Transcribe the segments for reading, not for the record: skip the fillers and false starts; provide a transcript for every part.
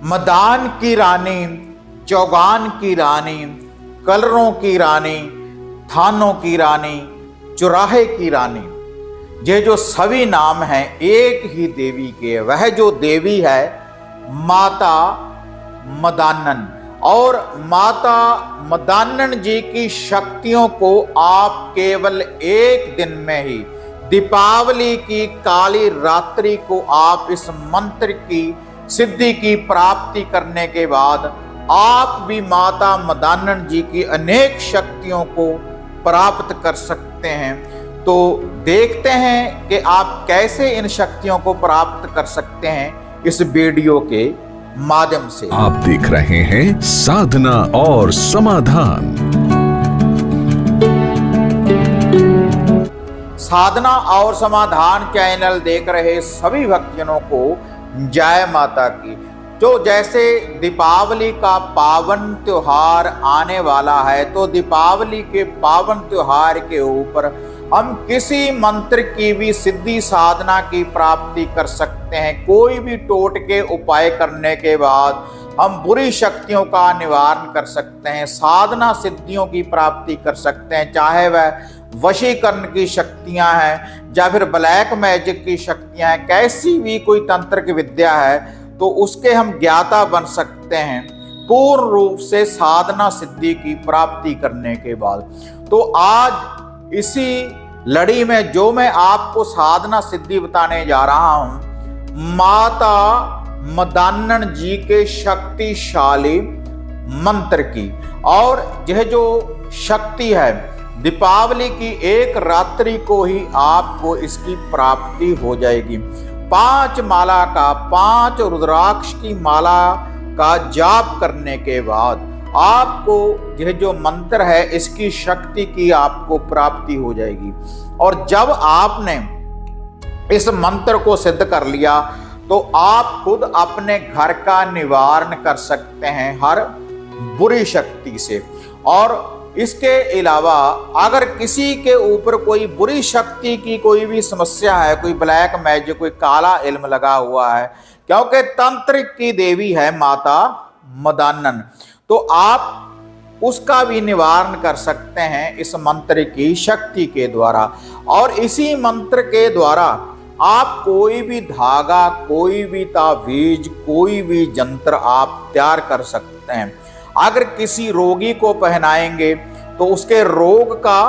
मदान की रानी, चौगान की रानी, कलरों की रानी, थानों की रानी, चौराहे की रानी, ये जो सभी नाम हैं एक ही देवी के। वह जो देवी है माता मदानन, और माता मदानन जी की शक्तियों को आप केवल एक दिन में ही, दीपावली की काली रात्रि को आप इस मंत्र की सिद्धि की प्राप्ति करने के बाद आप भी माता मदानन जी की अनेक शक्तियों को प्राप्त कर सकते हैं। तो देखते हैं कि आप कैसे इन शक्तियों को प्राप्त कर सकते हैं इस वीडियो के माध्यम से। आप देख रहे हैं साधना और समाधान। साधना और समाधान चैनल देख रहे सभी भक्तजनों को जय माता की। तो जैसे दीपावली का पावन त्योहार आने वाला है, तो दीपावली के पावन त्योहार के ऊपर हम किसी मंत्र की भी सिद्धि साधना की प्राप्ति कर सकते हैं। कोई भी टोटके उपाय करने के बाद हम बुरी शक्तियों का निवारण कर सकते हैं, साधना सिद्धियों की प्राप्ति कर सकते हैं, चाहे वह वशीकरण की शक्तियां हैं या फिर ब्लैक मैजिक की शक्तियां हैं, कैसी भी कोई तंत्र की विद्या है तो उसके हम ज्ञाता बन सकते हैं पूर्ण रूप से साधना सिद्धि की प्राप्ति करने के बाद। तो आज इसी लड़ी में जो मैं आपको साधना सिद्धि बताने जा रहा हूं, माता मदानन जी के शक्तिशाली मंत्र की, और यह जो शक्ति है दीपावली की एक रात्रि को ही आपको इसकी प्राप्ति हो जाएगी। 5 माला का, 5 रुद्राक्ष की माला का जाप करने के बाद आपको यह जो मंत्र है इसकी शक्ति की आपको प्राप्ति हो जाएगी। और जब आपने इस मंत्र को सिद्ध कर लिया तो आप खुद अपने घर का निवारण कर सकते हैं हर बुरी शक्ति से। और इसके अलावा अगर किसी के ऊपर कोई बुरी शक्ति की कोई भी समस्या है, कोई ब्लैक मैजिक, कोई काला इल्म लगा हुआ है, क्योंकि तंत्र की देवी है माता मदानन, तो आप उसका भी निवारण कर सकते हैं इस मंत्र की शक्ति के द्वारा। और इसी मंत्र के द्वारा आप कोई भी धागा, कोई भी तावीज, कोई भी यंत्र आप तैयार कर सकते हैं। अगर किसी रोगी को पहनाएंगे तो उसके रोग का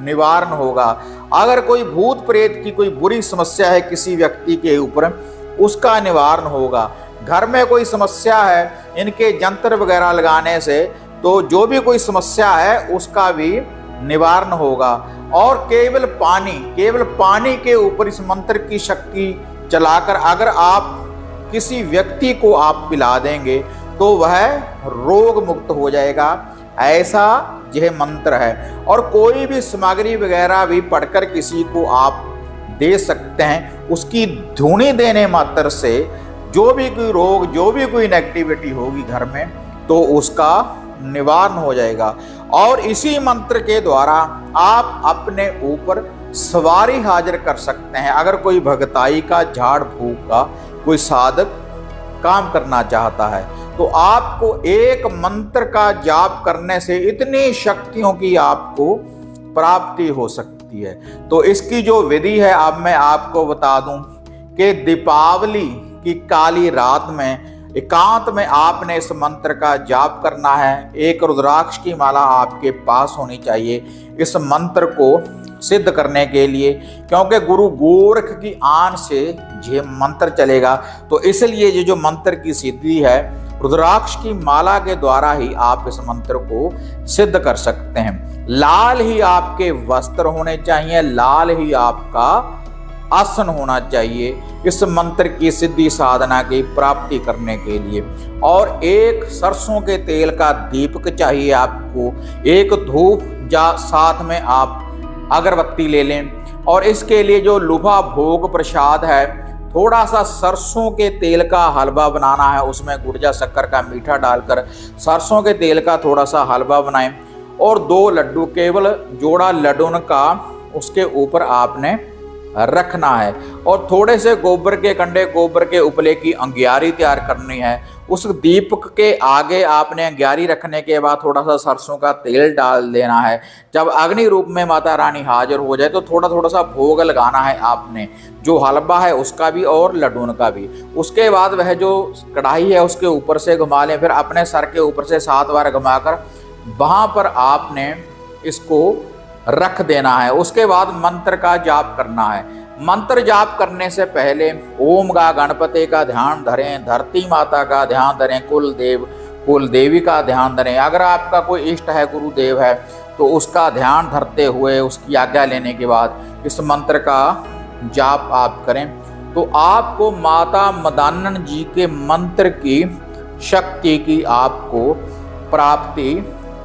निवारण होगा। अगर कोई भूत प्रेत की कोई बुरी समस्या है किसी व्यक्ति के ऊपर, उसका निवारण होगा। घर में कोई समस्या है इनके यंत्र वगैरह लगाने से, तो जो भी कोई समस्या है उसका भी निवारण होगा। और केवल पानी के ऊपर इस मंत्र की शक्ति चलाकर अगर आप किसी व्यक्ति को आप पिला देंगे तो वह रोग मुक्त हो जाएगा, ऐसा यह मंत्र है। और कोई भी सामग्री वगैरह भी पढ़कर किसी को आप दे सकते हैं, उसकी धुनी देने मात्र से जो भी कोई रोग, जो भी कोई नेगेटिविटी होगी घर में, तो उसका निवारण हो जाएगा। और इसी मंत्र के द्वारा आप अपने ऊपर सवारी हाजिर कर सकते हैं। अगर कोई भगताई का, झाड़ फूक का कोई साधक काम करना चाहता है तो आपको एक मंत्र का जाप करने से इतनी शक्तियों की आपको प्राप्ति हो सकती है। तो इसकी जो विधि है अब मैं आपको बता दूं कि दीपावली की काली रात में एकांत में आपने इस मंत्र का जाप करना है। एक रुद्राक्ष की माला आपके पास होनी चाहिए इस मंत्र को सिद्ध करने के लिए, क्योंकि गुरु गोरख की आन से ये मंत्र चलेगा। तो इसलिए ये जो मंत्र की सिद्धि है रुद्राक्ष की माला के द्वारा ही आप इस मंत्र को सिद्ध कर सकते हैं। लाल ही आपके वस्त्र होने चाहिए, लाल ही आपका आसन होना चाहिए इस मंत्र की सिद्धि साधना की प्राप्ति करने के लिए। और एक सरसों के तेल का दीपक चाहिए आपको, एक धूप या साथ में आप अगरबत्ती ले लें। और इसके लिए जो लुभा भोग प्रसाद है, थोड़ा सा सरसों के तेल का हलवा बनाना है, उसमें गुड़ या शक्कर का मीठा डालकर सरसों के तेल का थोड़ा सा हलवा बनाएं। और 2 लड्डू, केवल जोड़ा लड्डून का उसके ऊपर आपने रखना है। और थोड़े से गोबर के कंडे, गोबर के उपले की अंगियारी तैयार करनी है, उस दीपक के आगे आपने ग्यारी रखने के बाद थोड़ा सा सरसों का तेल डाल देना है। जब अग्नि रूप में माता रानी हाजिर हो जाए तो थोड़ा थोड़ा सा भोग लगाना है आपने, जो हलवा है उसका भी और लड्डून का भी। उसके बाद वह जो कढ़ाई है उसके ऊपर से घुमा लें, फिर अपने सर के ऊपर से 7 बार घुमाकर वहाँ पर आपने इसको रख देना है। उसके बाद मंत्र का जाप करना है। मंत्र जाप करने से पहले ओम का गणपति का ध्यान धरें, धरती माता का ध्यान धरें, कुल देवी का ध्यान धरें। अगर आपका कोई इष्ट है, गुरुदेव है, तो उसका ध्यान धरते हुए उसकी आज्ञा लेने के बाद इस मंत्र का जाप आप करें तो आपको माता मदानन जी के मंत्र की शक्ति की आपको प्राप्ति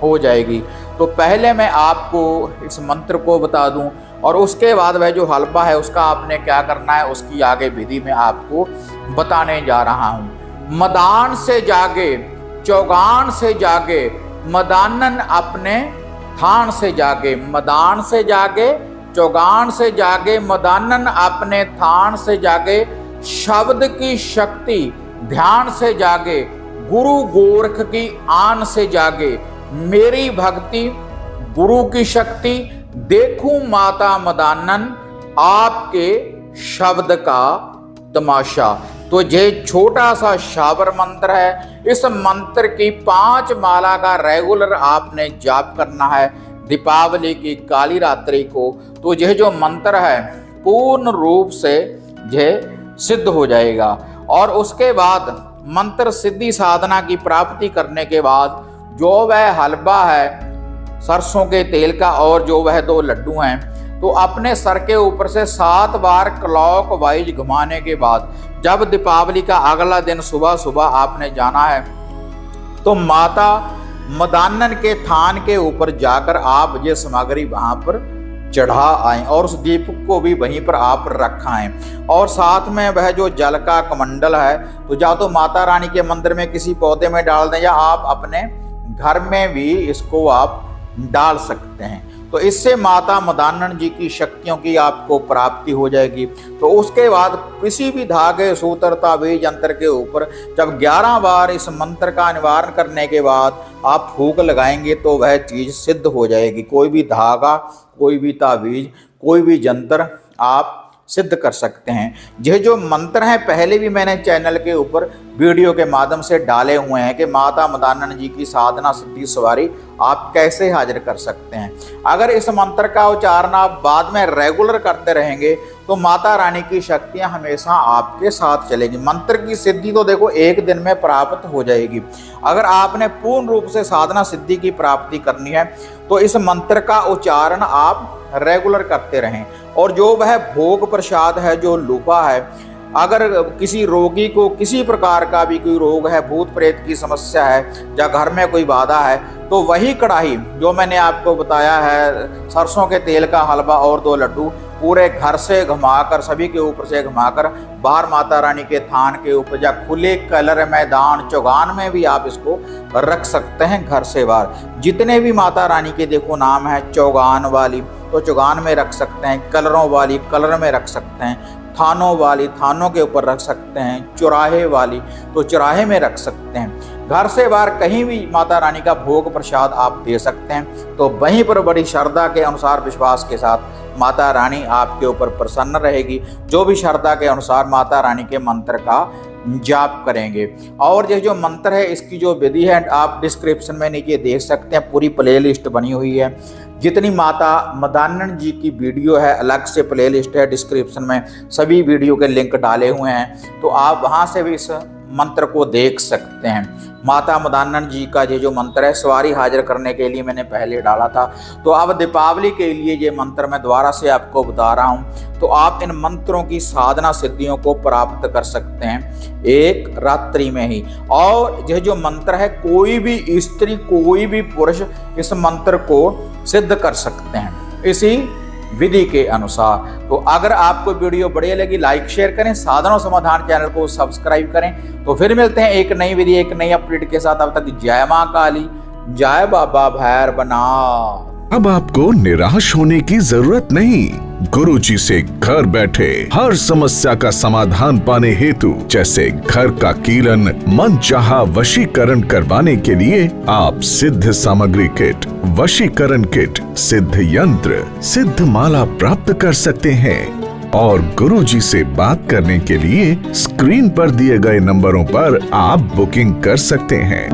हो जाएगी। तो पहले मैं आपको इस मंत्र को बता दूं और उसके बाद वह जो हलवा है उसका आपने क्या करना है उसकी आगे विधि में आपको बताने जा रहा हूं। मदान से जागे, चौगान से जागे, मदानन अपने थान से जागे। मदान से जागे, चौगान से जागे, मदानन अपने थान से जागे। शब्द की शक्ति ध्यान से जागे, गुरु गोरख की आन से जागे। मेरी भक्ति, गुरु की शक्ति, देखूं माता मदानन आपके शब्द का तमाशा। तो ये छोटा सा शाबर मंत्र है। इस मंत्र की 5 माला का रेगुलर आपने जाप करना है दीपावली की काली रात्रि को। तो यह जो मंत्र है पूर्ण रूप से यह सिद्ध हो जाएगा। और उसके बाद मंत्र सिद्धि साधना की प्राप्ति करने के बाद जो वह हलवा है सरसों के तेल का और जो वह 2 लड्डू हैं, तो अपने सर के ऊपर से 7 बार क्लॉकवाइज घुमाने के बाद जब दीपावली का अगला दिन सुबह सुबह आपने जाना है तो माता मदानन के थान के ऊपर जाकर आप ये सामग्री वहां पर चढ़ा आएं और उस दीपक को भी वहीं पर आप रखाएं। और साथ में वह जो जल का कमंडल है तो या तो माता रानी के मंदिर में किसी पौधे में डाल दें या आप अपने घर में भी इसको आप डाल सकते हैं। तो इससे माता मदानन जी की शक्तियों की आपको प्राप्ति हो जाएगी। तो उसके बाद किसी भी धागे, सूत्र, ताबीज, यंत्र के ऊपर जब 11 बार इस मंत्र का निवारण करने के बाद आप फूंक लगाएंगे तो वह चीज़ सिद्ध हो जाएगी। कोई भी धागा, कोई भी ताबीज, कोई भी यंत्र आप सिद्ध कर सकते हैं। यह जो मंत्र हैं पहले भी मैंने चैनल के ऊपर वीडियो के माध्यम से डाले हुए हैं कि माता मदानन जी की साधना सिद्धि सवारी आप कैसे हाजिर कर सकते हैं। अगर इस मंत्र का उच्चारण आप बाद में रेगुलर करते रहेंगे तो माता रानी की शक्तियां हमेशा आपके साथ चलेगी। मंत्र की सिद्धि तो देखो एक दिन में प्राप्त हो जाएगी। अगर आपने पूर्ण रूप से साधना सिद्धि की प्राप्ति करनी है तो इस मंत्र का उच्चारण आप रेगुलर करते रहें। और जो वह भोग प्रसाद है, जो लूपा है, अगर किसी रोगी को किसी प्रकार का भी कोई रोग है, भूत प्रेत की समस्या है या घर में कोई बाधा है, तो वही कढ़ाई जो मैंने आपको बताया है सरसों के तेल का हलवा और 2 लड्डू पूरे घर से घुमाकर, सभी के ऊपर से घुमाकर बाहर माता रानी के थान के ऊपर या खुले कलर मैदान चौगान में भी आप इसको रख सकते हैं। घर से बाहर जितने भी माता रानी के देखो नाम है, चौगान वाली तो चौगान में रख सकते हैं, कलरों वाली कलर में रख सकते हैं, थानों वाली थानों के ऊपर रख सकते हैं, चौराहे वाली तो चौराहे में रख सकते हैं। घर से बाहर कहीं भी माता रानी का भोग प्रसाद आप दे सकते हैं। तो वहीं पर बड़ी श्रद्धा के अनुसार, विश्वास के साथ माता रानी आपके ऊपर प्रसन्न रहेगी। जो भी श्रद्धा के अनुसार माता रानी के मंत्र का जाप करेंगे। और ये जो मंत्र है इसकी जो विधि है आप डिस्क्रिप्शन में नीचे देख सकते हैं, पूरी प्लेलिस्ट बनी हुई है। जितनी माता मदानन जी की वीडियो है अलग से प्लेलिस्ट है, डिस्क्रिप्शन में सभी वीडियो के लिंक डाले हुए हैं, तो आप वहां से भी इस मंत्र को देख सकते हैं। माता मदानन जी का ये जो मंत्र है सवारी हाजिर करने के लिए मैंने पहले डाला था, तो अब दीपावली के लिए ये मंत्र मैं दोबारा से आपको बता रहा हूँ। तो आप इन मंत्रों की साधना सिद्धियों को प्राप्त कर सकते हैं एक रात्रि में ही। और यह जो मंत्र है कोई भी स्त्री, कोई भी पुरुष इस मंत्र को सिद्ध कर सकते हैं इसी विधि के अनुसार। तो अगर आपको वीडियो बढ़िया लगी लाइक शेयर करें, साधना और समाधान चैनल को सब्सक्राइब करें। तो फिर मिलते हैं एक नई विधि, एक नई अपडेट के साथ। अब तक जय मां काली, जय बाबा भैरवनाथ। अब आपको निराश होने की जरूरत नहीं। गुरुजी से घर बैठे हर समस्या का समाधान पाने हेतु, जैसे घर का कीलन, मनचाहा वशीकरण करवाने के लिए आप सिद्ध सामग्री किट, वशीकरण किट, सिद्ध यंत्र, सिद्ध माला प्राप्त कर सकते हैं। और गुरुजी से बात करने के लिए स्क्रीन पर दिए गए नंबरों पर आप बुकिंग कर सकते हैं।